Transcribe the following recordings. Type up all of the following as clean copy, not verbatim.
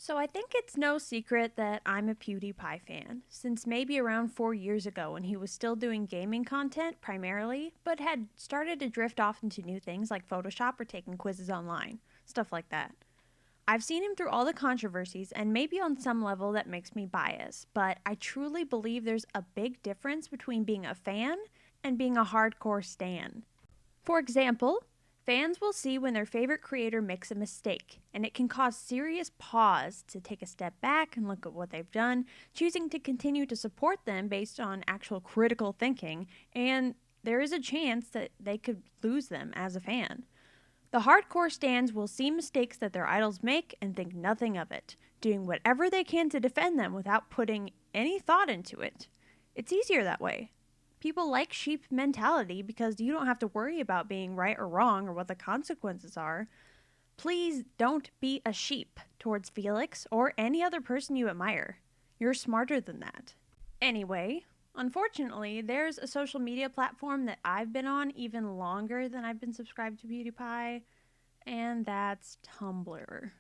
So I think it's no secret that I'm a PewDiePie fan, since maybe around 4 years ago when he was still doing gaming content primarily, but had started to drift off into new things like Photoshop or taking quizzes online, stuff like that. I've seen him through all the controversies, and maybe on some level that makes me biased, but I truly believe there's a big difference between being a fan and being a hardcore stan. For example, fans will see when their favorite creator makes a mistake, and it can cause serious pause to take a step back and look at what they've done, choosing to continue to support them based on actual critical thinking, and there is a chance that they could lose them as a fan. The hardcore stans will see mistakes that their idols make and think nothing of it, doing whatever they can to defend them without putting any thought into it. It's easier that way. People like sheep mentality because you don't have to worry about being right or wrong or what the consequences are. Please don't be a sheep towards Felix or any other person you admire. You're smarter than that. Anyway, unfortunately, there's a social media platform that I've been on even longer than I've been subscribed to PewDiePie, and that's Tumblr.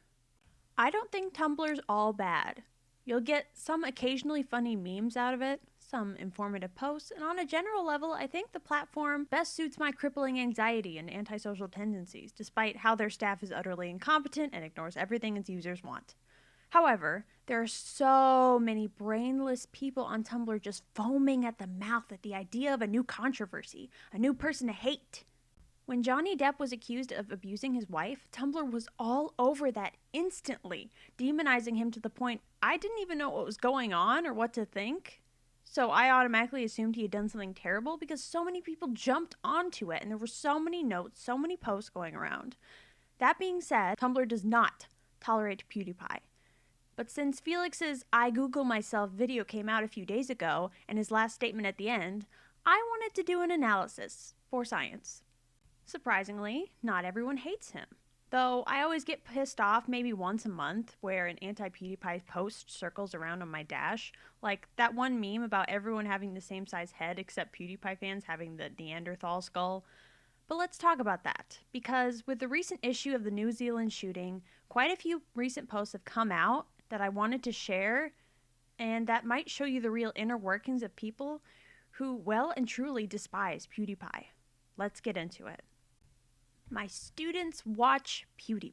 I don't think Tumblr's all bad. You'll get some occasionally funny memes out of it, some informative posts, and on a general level, I think the platform best suits my crippling anxiety and antisocial tendencies, despite how their staff is utterly incompetent and ignores everything its users want. However, there are so many brainless people on Tumblr just foaming at the mouth at the idea of a new controversy, a new person to hate. When Johnny Depp was accused of abusing his wife, Tumblr was all over that instantly, demonizing him to the point I didn't even know what was going on or what to think. So I automatically assumed he had done something terrible because so many people jumped onto it and there were so many notes, so many posts going around. That being said, Tumblr does not tolerate PewDiePie. But since Felix's I Google Myself video came out a few days ago and his last statement at the end, I wanted to do an analysis for science. Surprisingly, not everyone hates him. Though I always get pissed off maybe once a month where an anti-PewDiePie post circles around on my dash, like that one meme about everyone having the same size head except PewDiePie fans having the Neanderthal skull. But let's talk about that, because with the recent issue of the New Zealand shooting, quite a few recent posts have come out that I wanted to share, and that might show you the real inner workings of people who well and truly despise PewDiePie. Let's get into it. My students watch PewDiePie.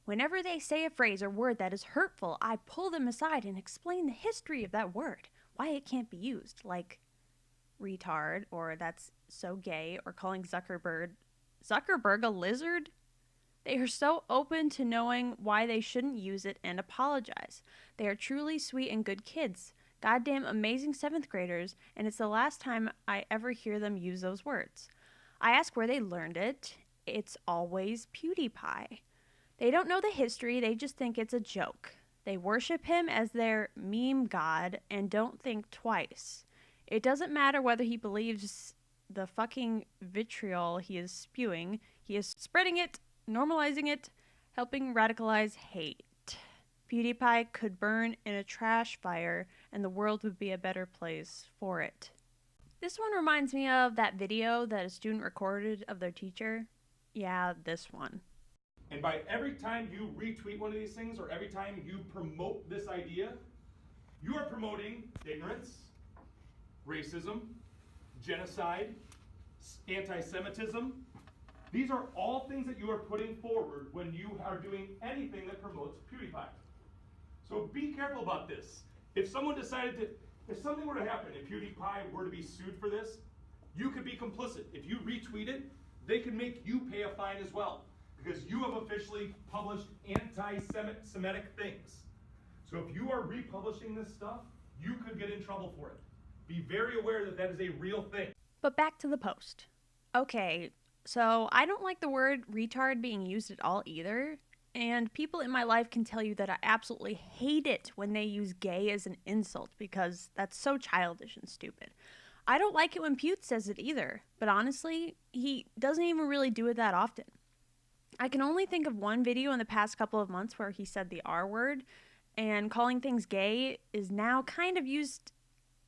Whenever they say a phrase or word that is hurtful, I pull them aside and explain the history of that word, why it can't be used, like retard, or that's so gay, or calling Zuckerberg a lizard. They are so open to knowing why they shouldn't use it and apologize. They are truly sweet and good kids. Goddamn amazing 7th graders, and it's the last time I ever hear them use those words. I ask where they learned it. It's always PewDiePie. They don't know the history, they just think it's a joke. They worship him as their meme god and don't think twice. It doesn't matter whether he believes the fucking vitriol he is spewing, he is spreading it, normalizing it, helping radicalize hate. PewDiePie could burn in a trash fire and the world would be a better place for it. This one reminds me of that video that a student recorded of their teacher. Yeah, this one. And by every time you retweet one of these things or every time you promote this idea, you are promoting ignorance, racism, genocide, anti-Semitism. These are all things that you are putting forward when you are doing anything that promotes PewDiePie. So be careful about this. If something were to happen, if PewDiePie were to be sued for this, you could be complicit. If you retweet it, they could make you pay a fine as well, because you have officially published anti-Semitic things. So if you are republishing this stuff, you could get in trouble for it. Be very aware that that is a real thing. But back to the post. Okay, so I don't like the word retard being used at all either, and people in my life can tell you that I absolutely hate it when they use gay as an insult because that's so childish and stupid. I don't like it when Pewt says it either, but honestly, he doesn't even really do it that often. I can only think of one video in the past couple of months where he said the R word, and calling things gay is now kind of used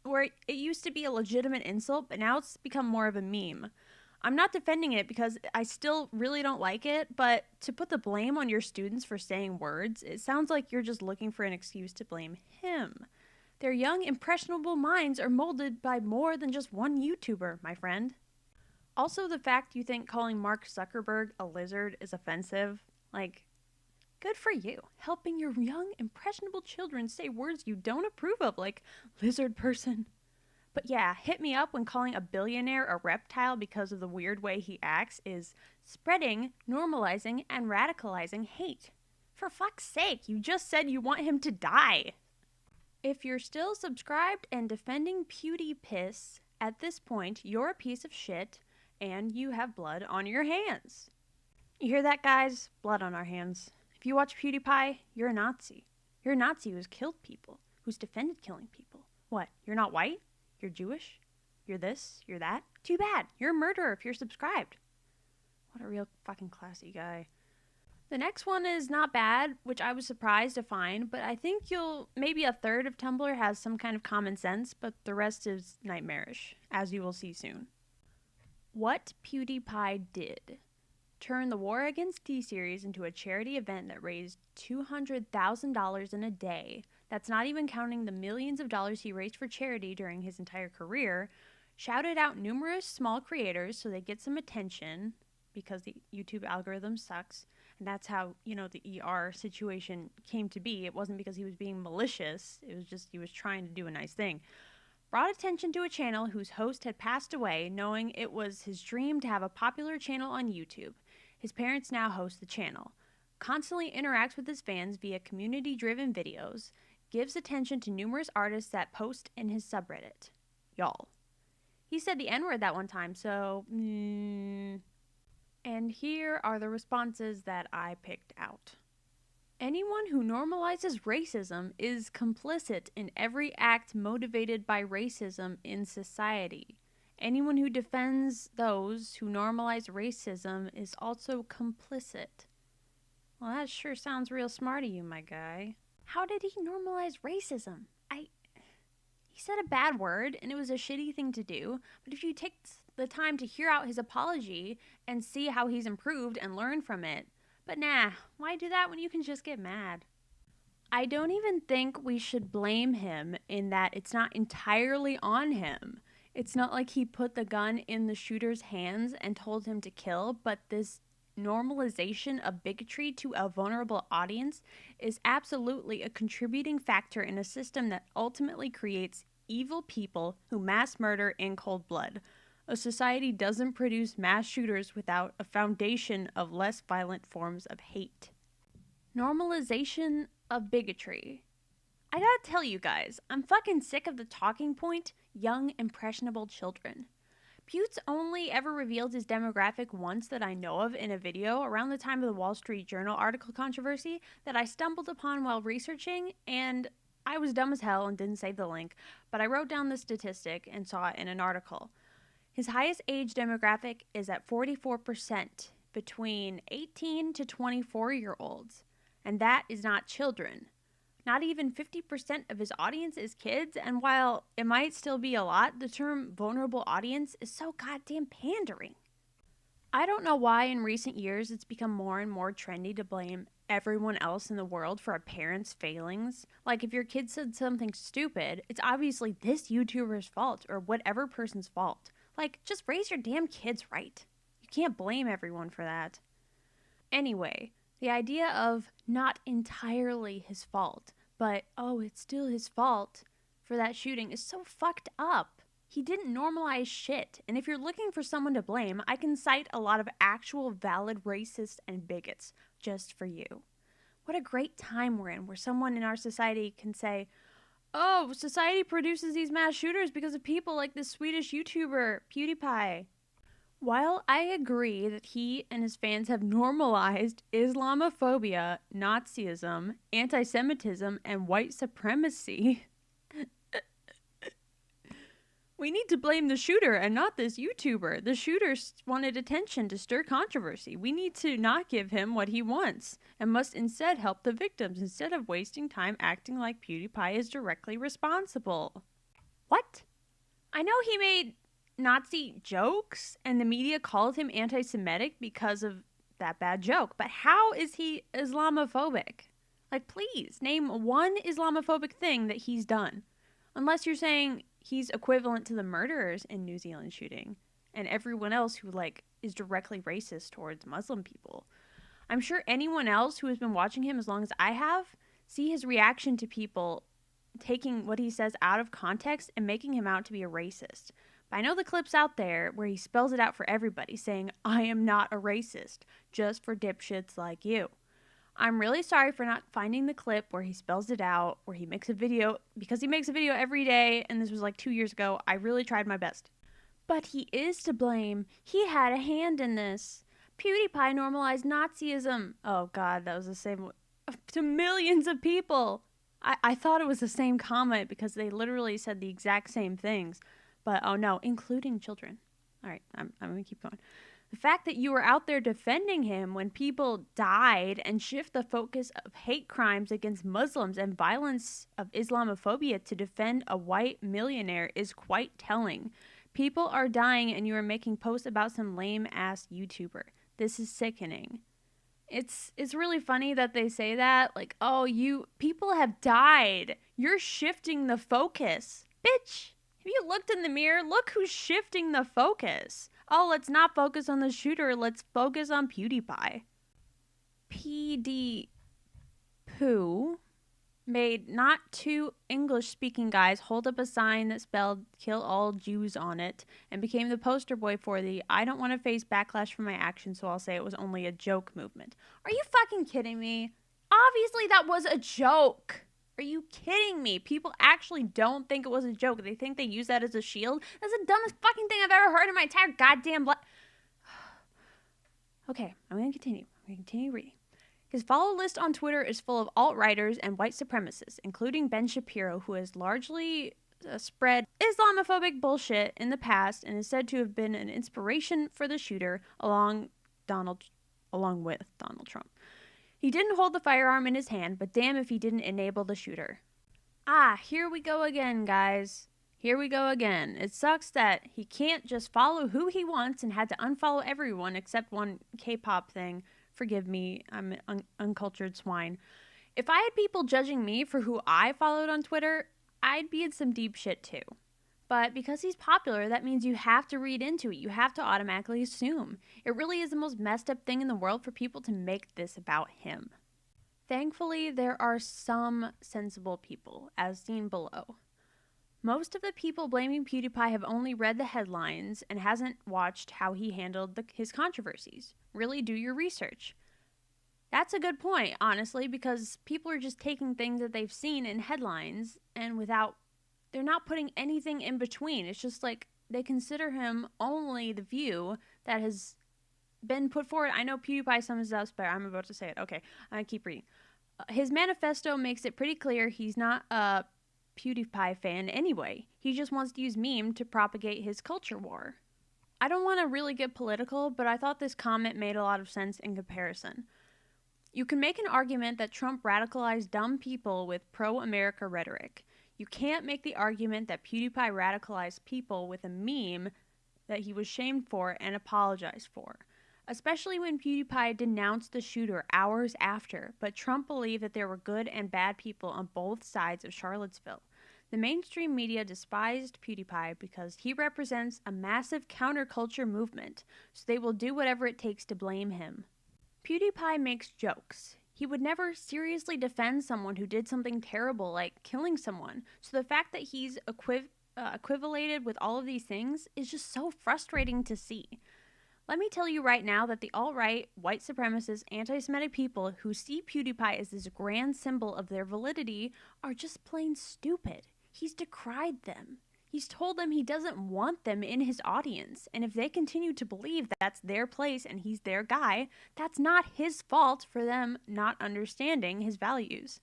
where it used to be a legitimate insult, but now it's become more of a meme. I'm not defending it because I still really don't like it, but to put the blame on your students for saying words, it sounds like you're just looking for an excuse to blame him. Their young, impressionable minds are molded by more than just one YouTuber, my friend. Also, the fact you think calling Mark Zuckerberg a lizard is offensive, like, good for you, helping your young, impressionable children say words you don't approve of, like lizard person. But yeah, hit me up when calling a billionaire a reptile because of the weird way he acts is spreading, normalizing, and radicalizing hate. For fuck's sake, you just said you want him to die. If you're still subscribed and defending Pewdiepie, at this point, you're a piece of shit and you have blood on your hands. You hear that, guys? Blood on our hands. If you watch PewDiePie, you're a Nazi. You're a Nazi who's killed people, who's defended killing people. What, you're not white? You're Jewish? You're this? You're that? Too bad. You're a murderer if you're subscribed. What a real fucking classy guy. The next one is not bad, which I was surprised to find, but I think maybe a third of Tumblr has some kind of common sense, but the rest is nightmarish, as you will see soon. What PewDiePie did. Turn the War Against T-Series into a charity event that raised $200,000 in a day. That's not even counting the millions of dollars he raised for charity during his entire career. Shouted out numerous small creators so they get some attention because the YouTube algorithm sucks. And that's how, the ER situation came to be. It wasn't because he was being malicious. It was just he was trying to do a nice thing. Brought attention to a channel whose host had passed away, knowing it was his dream to have a popular channel on YouTube. His parents now host the channel. Constantly interacts with his fans via community-driven videos. Gives attention to numerous artists that post in his subreddit. Y'all. He said the N-word that one time, so... And here are the responses that I picked out. Anyone who normalizes racism is complicit in every act motivated by racism in society. Anyone who defends those who normalize racism is also complicit. Well, that sure sounds real smart of you, my guy. How did he normalize racism? He said a bad word, and it was a shitty thing to do, but if you take the time to hear out his apology and see how he's improved and learn from it, but nah, why do that when you can just get mad? I don't even think we should blame him in that it's not entirely on him. It's not like he put the gun in the shooter's hands and told him to kill, but this normalization of bigotry to a vulnerable audience is absolutely a contributing factor in a system that ultimately creates evil people who mass murder in cold blood. A society doesn't produce mass shooters without a foundation of less violent forms of hate. Normalization of bigotry. I gotta tell you guys, I'm fucking sick of the talking point, young, impressionable children. Pewds only ever revealed his demographic once that I know of in a video around the time of the Wall Street Journal article controversy that I stumbled upon while researching, and I was dumb as hell and didn't save the link, but I wrote down the statistic and saw it in an article. His highest age demographic is at 44% between 18 to 24-year-olds, and that is not children. Not even 50% of his audience is kids, and while it might still be a lot, the term vulnerable audience is so goddamn pandering. I don't know why in recent years it's become more and more trendy to blame everyone else in the world for a parent's failings. Like if your kid said something stupid, it's obviously this YouTuber's fault or whatever person's fault. Like, just raise your damn kids right. You can't blame everyone for that. Anyway, the idea of not entirely his fault, but, oh, it's still his fault for that shooting is so fucked up. He didn't normalize shit, and if you're looking for someone to blame, I can cite a lot of actual valid racists and bigots just for you. What a great time we're in, where someone in our society can say, oh, society produces these mass shooters because of people like this Swedish YouTuber, PewDiePie. While I agree that he and his fans have normalized Islamophobia, Nazism, anti-Semitism, and white supremacy, we need to blame the shooter and not this YouTuber. The shooter wanted attention to stir controversy. We need to not give him what he wants and must instead help the victims instead of wasting time acting like PewDiePie is directly responsible. What? I know he made Nazi jokes, and the media called him anti-Semitic because of that bad joke. But how is he Islamophobic? Like, please, name one Islamophobic thing that he's done. Unless you're saying he's equivalent to the murderers in New Zealand shooting and everyone else who, like, is directly racist towards Muslim people. I'm sure anyone else who has been watching him as long as I have see his reaction to people taking what he says out of context and making him out to be a racist. But I know the clip's out there where he spells it out for everybody, saying, I am not a racist, just for dipshits like you. I'm really sorry for not finding the clip where he spells it out, where he makes a video, because he makes a video every day, and this was like 2 years ago. I really tried my best. But he is to blame. He had a hand in this. PewDiePie normalized Nazism. Oh God, that was the same to millions of people. I thought it was the same comment because they literally said the exact same things. But oh no, including children. All right, I'm going to keep going. The fact that you were out there defending him when people died and shift the focus of hate crimes against Muslims and violence of Islamophobia to defend a white millionaire is quite telling. People are dying and you are making posts about some lame-ass YouTuber. This is sickening. It's really funny that they say that. Like, oh, people have died. You're shifting the focus. Bitch, have you looked in the mirror? Look who's shifting the focus. Oh, let's not focus on the shooter. Let's focus on PewDiePie. Pewdiepie made not two English-speaking guys hold up a sign that spelled "Kill all Jews" on it and became the poster boy for the "I don't want to face backlash for my actions, so I'll say it was only a joke" movement. Are you fucking kidding me? Obviously that was a joke. Are you kidding me? People actually don't think it was a joke. They think they use that as a shield. That's the dumbest fucking thing I've ever heard in my entire goddamn life. Okay, I'm going to continue reading. His follow list on Twitter is full of alt-righters and white supremacists, including Ben Shapiro, who has largely spread Islamophobic bullshit in the past and is said to have been an inspiration for the shooter along with Donald Trump. He didn't hold the firearm in his hand, but damn if he didn't enable the shooter. Here we go again, guys. Here we go again. It sucks that he can't just follow who he wants and had to unfollow everyone except one K-pop thing. Forgive me, I'm an uncultured swine. If I had people judging me for who I followed on Twitter, I'd be in some deep shit too. But because he's popular, that means you have to read into it. You have to automatically assume. It really is the most messed up thing in the world for people to make this about him. Thankfully, there are some sensible people, as seen below. Most of the people blaming PewDiePie have only read the headlines and hasn't watched how he handled his controversies. Really do your research. That's a good point, honestly, because people are just taking things that they've seen in headlines and they're not putting anything in between. It's just like they consider him only the view that has been put forward. I know PewDiePie sums it up, but I'm about to say it. Okay, I keep reading. His manifesto makes it pretty clear he's not a PewDiePie fan anyway. He just wants to use meme to propagate his culture war. I don't want to really get political, but I thought this comment made a lot of sense in comparison. You can make an argument that Trump radicalized dumb people with pro-America rhetoric. You can't make the argument that PewDiePie radicalized people with a meme that he was shamed for and apologized for. Especially when PewDiePie denounced the shooter hours after, but Trump believed that there were good and bad people on both sides of Charlottesville. The mainstream media despised PewDiePie because he represents a massive counterculture movement, so they will do whatever it takes to blame him. PewDiePie makes jokes. He would never seriously defend someone who did something terrible like killing someone, so the fact that he's equivalated with all of these things is just so frustrating to see. Let me tell you right now that the alt-right, white supremacist, anti-Semitic people who see PewDiePie as this grand symbol of their validity are just plain stupid. He's decried them. He's told them he doesn't want them in his audience, and if they continue to believe that that's their place and he's their guy, that's not his fault for them not understanding his values.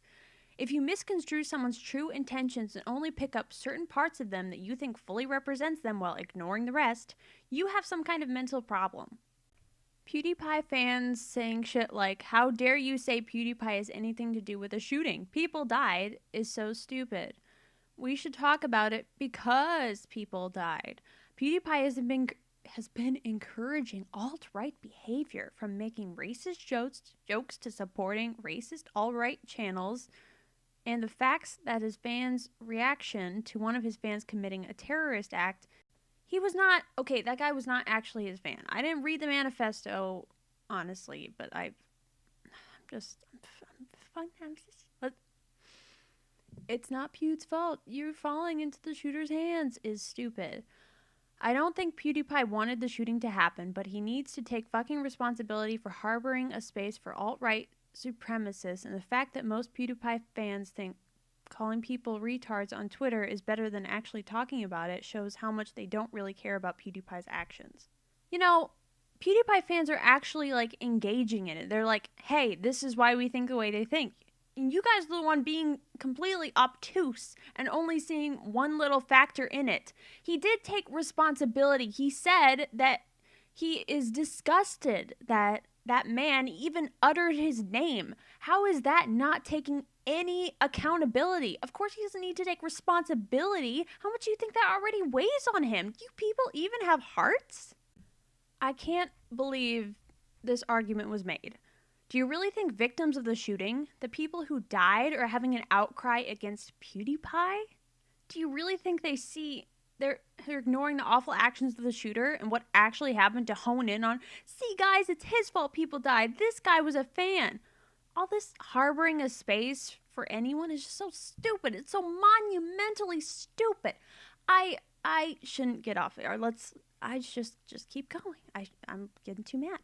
If you misconstrue someone's true intentions and only pick up certain parts of them that you think fully represents them while ignoring the rest, you have some kind of mental problem. PewDiePie fans saying shit like, "How dare you say PewDiePie has anything to do with a shooting? People died," is so stupid. We should talk about it because people died. PewDiePie has been encouraging alt-right behavior, from making racist jokes to supporting racist alt-right channels, and the facts that his fans' reaction to one of his fans committing a terrorist act, that guy was not actually his fan. I didn't read the manifesto, honestly, but it's not Pew's fault. You're falling into the shooter's hands is stupid. I don't think PewDiePie wanted the shooting to happen, but he needs to take fucking responsibility for harboring a space for alt-right supremacists, and the fact that most PewDiePie fans think calling people retards on Twitter is better than actually talking about it shows how much they don't really care about PewDiePie's actions. You know, PewDiePie fans are actually, like, engaging in it. They're like, hey, this is why we think the way they think. And you guys are the one being completely obtuse and only seeing one little factor in it. He did take responsibility. He said that he is disgusted that that man even uttered his name. How is that not taking any accountability? Of course he doesn't need to take responsibility. How much do you think that already weighs on him? Do you people even have hearts? I can't believe this argument was made. Do you really think victims of the shooting, the people who died, are having an outcry against PewDiePie? Do you really think they're ignoring the awful actions of the shooter and what actually happened to hone in on, see guys, it's his fault people died, this guy was a fan? All this harboring a space for anyone is just so stupid. It's so monumentally stupid. I shouldn't get off there. I just keep going. I'm getting too mad.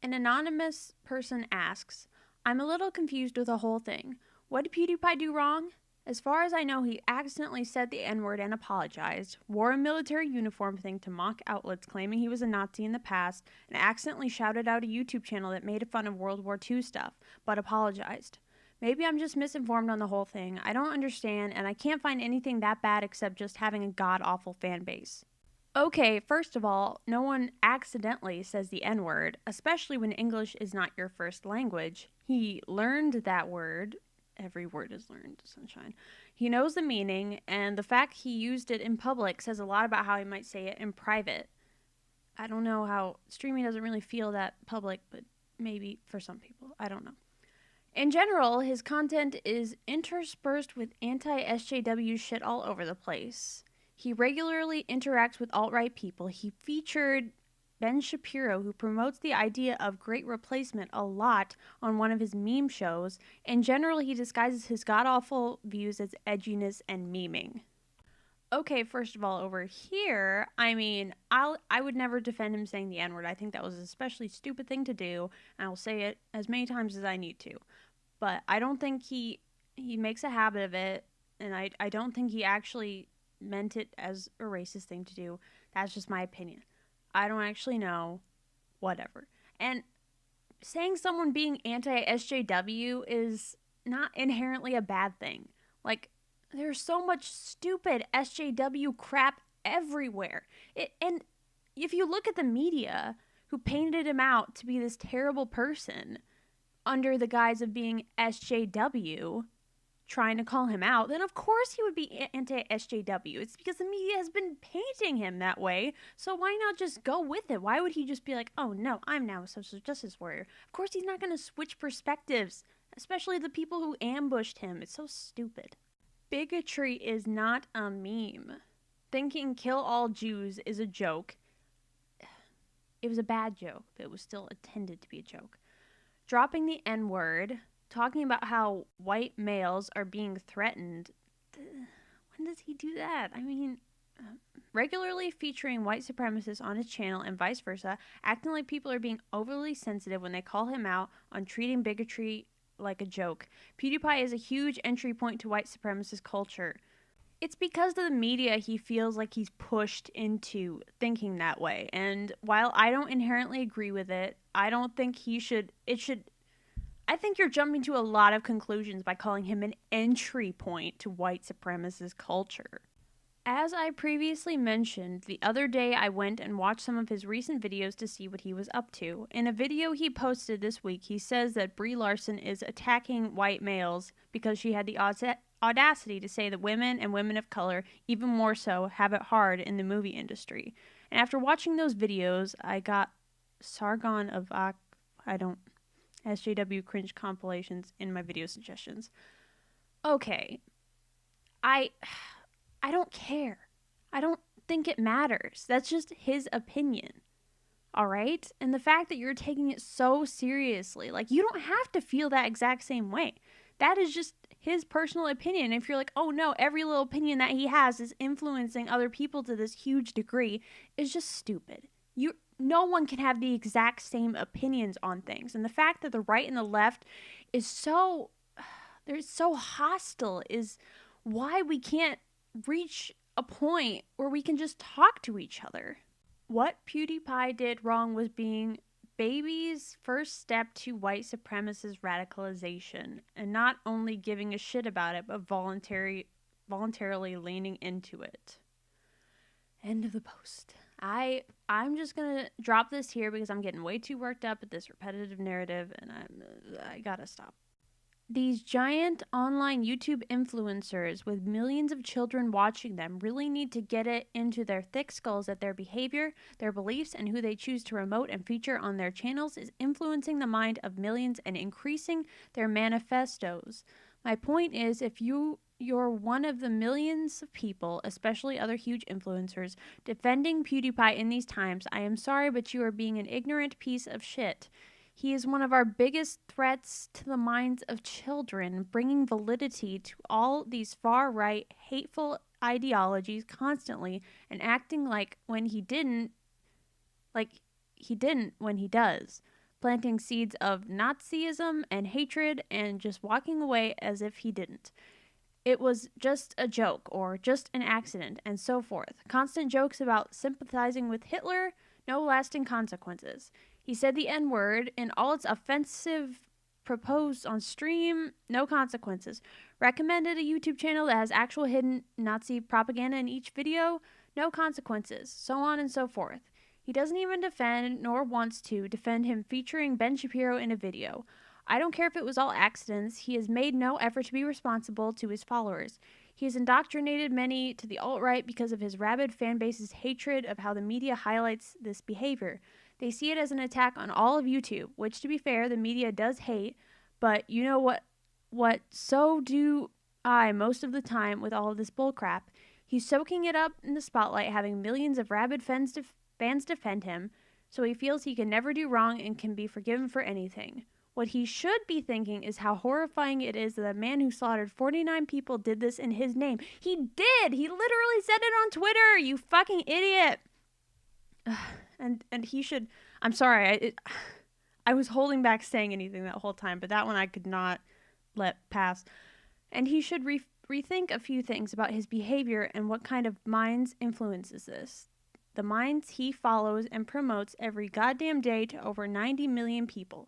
An anonymous person asks, I'm a little confused with the whole thing. What did PewDiePie do wrong? As far as I know, he accidentally said the N-word and apologized, wore a military uniform thing to mock outlets claiming he was a Nazi in the past, and accidentally shouted out a YouTube channel that made fun of World War II stuff, but apologized. Maybe I'm just misinformed on the whole thing. I don't understand, and I can't find anything that bad except just having a god-awful fan base. Okay, first of all, no one accidentally says the N-word, especially when English is not your first language. He learned that word. Every word is learned, sunshine. He knows the meaning, and the fact he used it in public says a lot about how he might say it in private. I don't know how streaming doesn't really feel that public, but maybe for some people. I don't know. In general, his content is interspersed with anti-SJW shit all over the place. He regularly interacts with alt-right people. He featured Ben Shapiro, who promotes the idea of great replacement a lot on one of his meme shows. In general, he disguises his god-awful views as edginess and memeing. Okay, first of all, over here, I mean, I would never defend him saying the N-word. I think that was an especially stupid thing to do, and I'll say it as many times as I need to. But I don't think he makes a habit of it, and I don't think he actually meant it as a racist thing to do. That's just my opinion. I don't actually know. Whatever. And saying someone being anti-SJW is not inherently a bad thing. Like, there's so much stupid SJW crap everywhere. And if you look at the media who painted him out to be this terrible person under the guise of being SJW, trying to call him out, then of course he would be anti-SJW. It's because the media has been painting him that way, so why not just go with it? Why would he just be like, oh no, I'm now a social justice warrior? Of course he's not going to switch perspectives, especially the people who ambushed him. It's so stupid. Bigotry is not a meme. Thinking kill all Jews is a joke. It was a bad joke, but it was still intended to be a joke. Dropping the N-word, talking about how white males are being threatened. When does he do that? I mean, regularly featuring white supremacists on his channel and vice versa, acting like people are being overly sensitive when they call him out on treating bigotry like a joke. PewDiePie is a huge entry point to white supremacist culture. It's because of the media he feels like he's pushed into thinking that way. And while I don't inherently agree with it, I don't think I think you're jumping to a lot of conclusions by calling him an entry point to white supremacist culture. As I previously mentioned, the other day I went and watched some of his recent videos to see what he was up to. In a video he posted this week, he says that Brie Larson is attacking white males because she had the audacity to say that women and women of color, even more so, have it hard in the movie industry. And after watching those videos, I got Sargon of SJW cringe compilations in my video suggestions. Okay, I don't care. I don't think it matters. That's just his opinion. All right? And the fact that you're taking it so seriously, like, you don't have to feel that exact same way. That is just his personal opinion. If you're like, oh no, every little opinion that he has is influencing other people to this huge degree, is just stupid. No one can have the exact same opinions on things. And the fact that the right and the left is they're so hostile is why we can't reach a point where we can just talk to each other. What Pewdiepie did wrong was being baby's first step to white supremacist radicalization, and not only giving a shit about it, but voluntarily leaning into it. End of the post. I'm just gonna drop this here because I'm getting way too worked up at this repetitive narrative, and I gotta stop. These giant online YouTube influencers with millions of children watching them really need to get it into their thick skulls that their behavior, their beliefs, and who they choose to promote and feature on their channels is influencing the mind of millions and increasing their manifestos. My point is, if you're one of the millions of people, especially other huge influencers, defending PewDiePie in these times, I am sorry, but you are being an ignorant piece of shit. He is one of our biggest threats to the minds of children, bringing validity to all these far-right, hateful ideologies constantly and acting like he didn't when he does, planting seeds of Nazism and hatred and just walking away as if he didn't. It was just a joke or just an accident and so forth. Constant jokes about sympathizing with Hitler, no lasting consequences. He said the N-word in all its offensive proposed on stream, no consequences. Recommended a YouTube channel that has actual hidden Nazi propaganda in each video, no consequences. So on and so forth. He doesn't even defend, nor wants to, defend him featuring Ben Shapiro in a video. I don't care if it was all accidents. He has made no effort to be responsible to his followers. He has indoctrinated many to the alt-right because of his rabid fanbase's hatred of how the media highlights this behavior. They see it as an attack on all of YouTube, which, to be fair, the media does hate, but you know what so do I most of the time with all of this bullcrap. He's soaking it up in the spotlight, having millions of rabid fans defend him, so he feels he can never do wrong and can be forgiven for anything. What he should be thinking is how horrifying it is that a man who slaughtered 49 people did this in his name. He did! He literally said it on Twitter, you fucking idiot! And he should... I'm sorry, I was holding back saying anything that whole time, but that one I could not let pass. And he should rethink a few things about his behavior and what kind of minds influences this. The minds he follows and promotes every goddamn day to over 90 million people.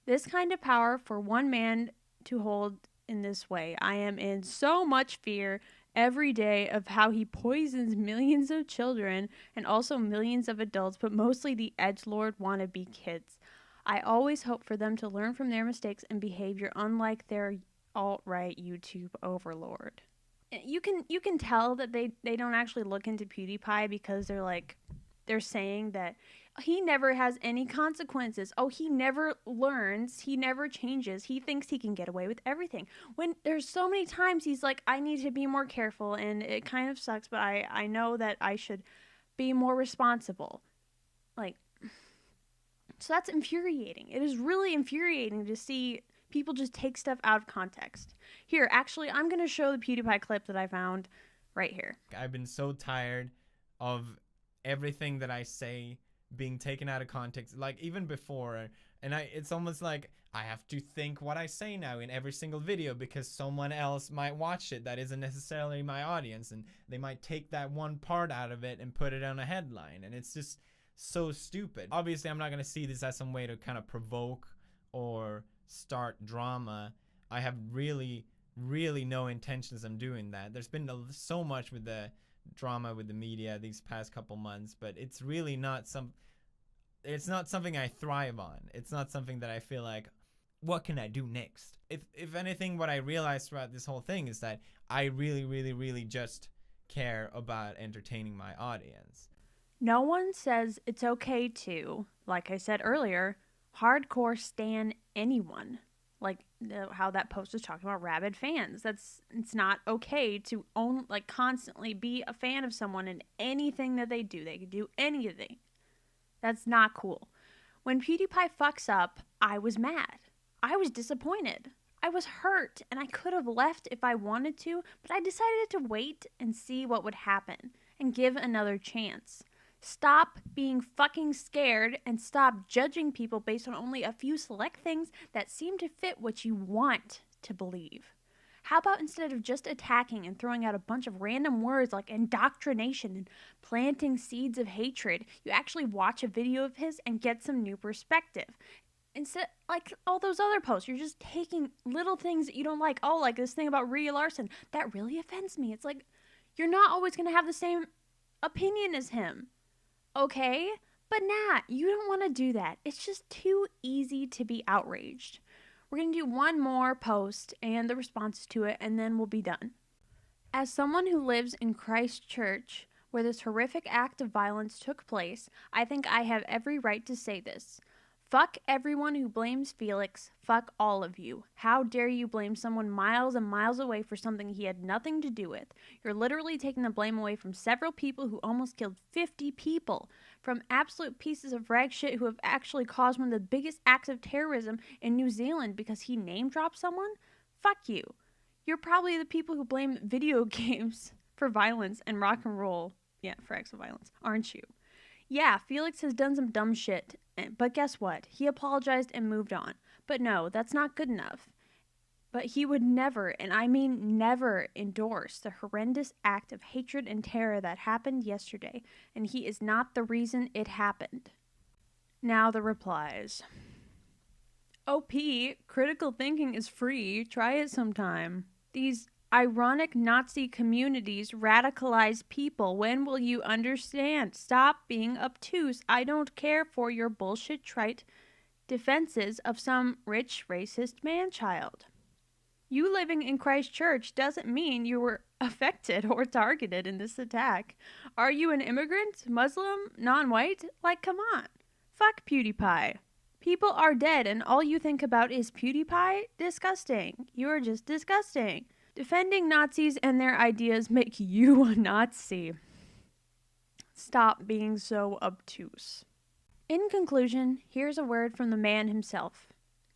This kind of power for one man to hold in this way. I am in so much fear every day of how he poisons millions of children and also millions of adults, but mostly the edgelord wannabe kids. I always hope for them to learn from their mistakes and behavior, unlike their alt-right YouTube overlord. You can tell that they don't actually look into PewDiePie because they're saying that he never has any consequences. Oh, he never learns. He never changes. He thinks he can get away with everything. When there's so many times he's like, I need to be more careful, and it kind of sucks, but I know that I should be more responsible. So that's infuriating. It is really infuriating to see people just take stuff out of context. Here, actually, I'm going to show the PewDiePie clip that I found right here. I've been so tired of everything that I say being taken out of context, like even before, and it's almost like I have to think what I say now in every single video because someone else might watch it that isn't necessarily my audience, and they might take that one part out of it and put it on a headline, and it's just so stupid. Obviously, I'm not going to see this as some way to kind of provoke or start drama. I have really no intentions of doing that. There's been so much with the drama with the media these past couple months, but it's really not it's not something I thrive on. It's not something that I feel like, what can I do next? If anything, what I realized throughout this whole thing is that I really, really, really just care about entertaining my audience. No one says it's okay to, like I said earlier, hardcore stan anyone. Like how that post was talking about rabid fans. It's not okay to constantly be a fan of someone in anything that they do. They can do anything. That's not cool. When PewDiePie fucks up, I was mad. I was disappointed. I was hurt, and I could have left if I wanted to, but I decided to wait and see what would happen and give another chance. Stop being fucking scared and stop judging people based on only a few select things that seem to fit what you want to believe. How about instead of just attacking and throwing out a bunch of random words like indoctrination and planting seeds of hatred, you actually watch a video of his and get some new perspective? Instead, like all those other posts, you're just taking little things that you don't like. Oh, like this thing about Brie Larson. That really offends me. It's like, you're not always going to have the same opinion as him. Okay? But nah, you don't want to do that. It's just too easy to be outraged. We're going to do one more post and the response to it, and then we'll be done. As someone who lives in Christchurch, where this horrific act of violence took place, I think I have every right to say this. Fuck everyone who blames Felix. Fuck all of you. How dare you blame someone miles and miles away for something he had nothing to do with? You're literally taking the blame away from several people who almost killed 50 people. From absolute pieces of rag shit who have actually caused one of the biggest acts of terrorism in New Zealand because he name-dropped someone? Fuck you. You're probably the people who blame video games for violence and rock and roll. Yeah, for acts of violence, aren't you? Yeah, Felix has done some dumb shit, but guess what? He apologized and moved on. But no, that's not good enough. But he would never, and I mean never, endorse the horrendous act of hatred and terror that happened yesterday, and he is not the reason it happened. Now the replies. OP, critical thinking is free. Try it sometime. These ironic Nazi communities radicalize people. When will you understand? Stop being obtuse. I don't care for your bullshit trite defenses of some rich racist man-child. You living in Christchurch doesn't mean you were affected or targeted in this attack. Are you an immigrant, Muslim, non-white? Like, come on. Fuck PewDiePie. People are dead and all you think about is PewDiePie? Disgusting. You are just disgusting. Defending Nazis and their ideas make you a Nazi. Stop being so obtuse. In conclusion, here's a word from the man himself.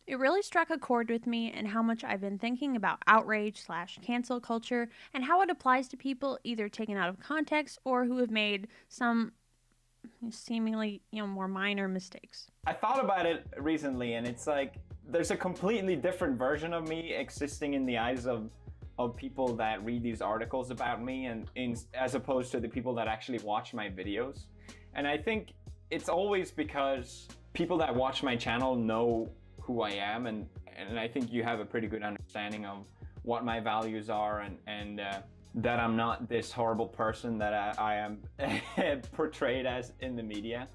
It really struck a chord with me and how much I've been thinking about outrage/cancel culture and how it applies to people either taken out of context or who have made some seemingly, more minor mistakes. I thought about it recently and it's like there's a completely different version of me existing in the eyes of people that read these articles about me and as opposed to the people that actually watch my videos. And I think it's always because people that watch my channel know who I am and I think you have a pretty good understanding of what my values are and that I'm not this horrible person that I am portrayed as in the media.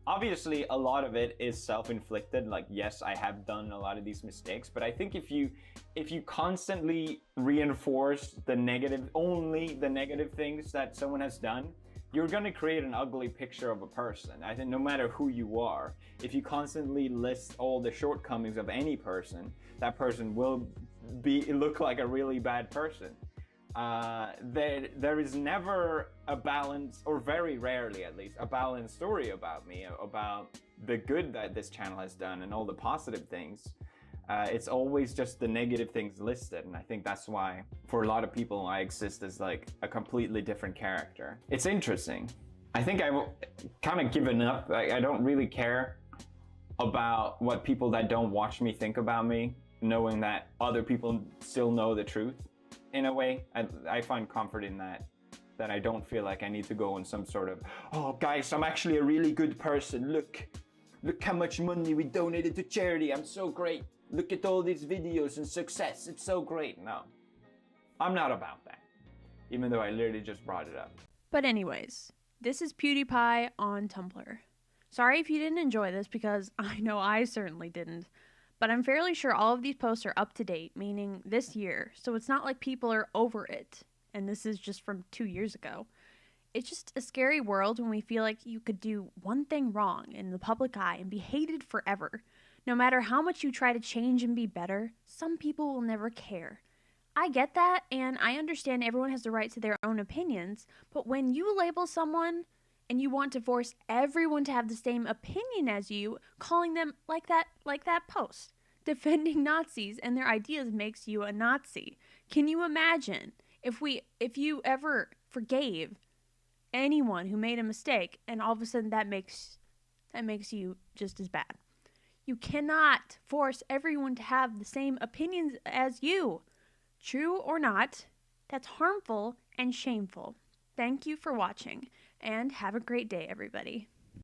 Obviously, a lot of it is self-inflicted. Like, yes, I have done a lot of these mistakes, but I think if you constantly reinforce only the negative things that someone has done, you're going to create an ugly picture of a person. I think no matter who you are, if you constantly list all the shortcomings of any person, that person will look like a really bad person. There is never a balance, or very rarely at least, a balanced story about me, about the good that this channel has done and all the positive things. It's always just the negative things listed, and I think that's why for a lot of people I exist as like a completely different character. It's interesting. I think I've kind of given up. I don't really care about what people that don't watch me think about me, knowing that other people still know the truth. In a way, I find comfort in that I don't feel like I need to go on some sort of, oh guys, I'm actually a really good person. Look how much money we donated to charity. I'm so great. Look at all these videos and success. It's so great. No, I'm not about that. Even though I literally just brought it up. But anyways, this is PewDiePie on Tumblr. Sorry if you didn't enjoy this, because I know I certainly didn't. But I'm fairly sure all of these posts are up to date, meaning this year, so it's not like people are over it, and this is just from 2 years ago. It's just a scary world when we feel like you could do one thing wrong in the public eye and be hated forever. No matter how much you try to change and be better, some people will never care. I get that, and I understand everyone has the right to their own opinions, but when you label someone and you want to force everyone to have the same opinion as you, calling them like that post, defending Nazis and their ideas makes you a Nazi. Can you imagine if you ever forgave anyone who made a mistake and all of a sudden that makes you just as bad? You cannot force everyone to have the same opinions as you. True or not, that's harmful and shameful. Thank you for watching, and have a great day, everybody.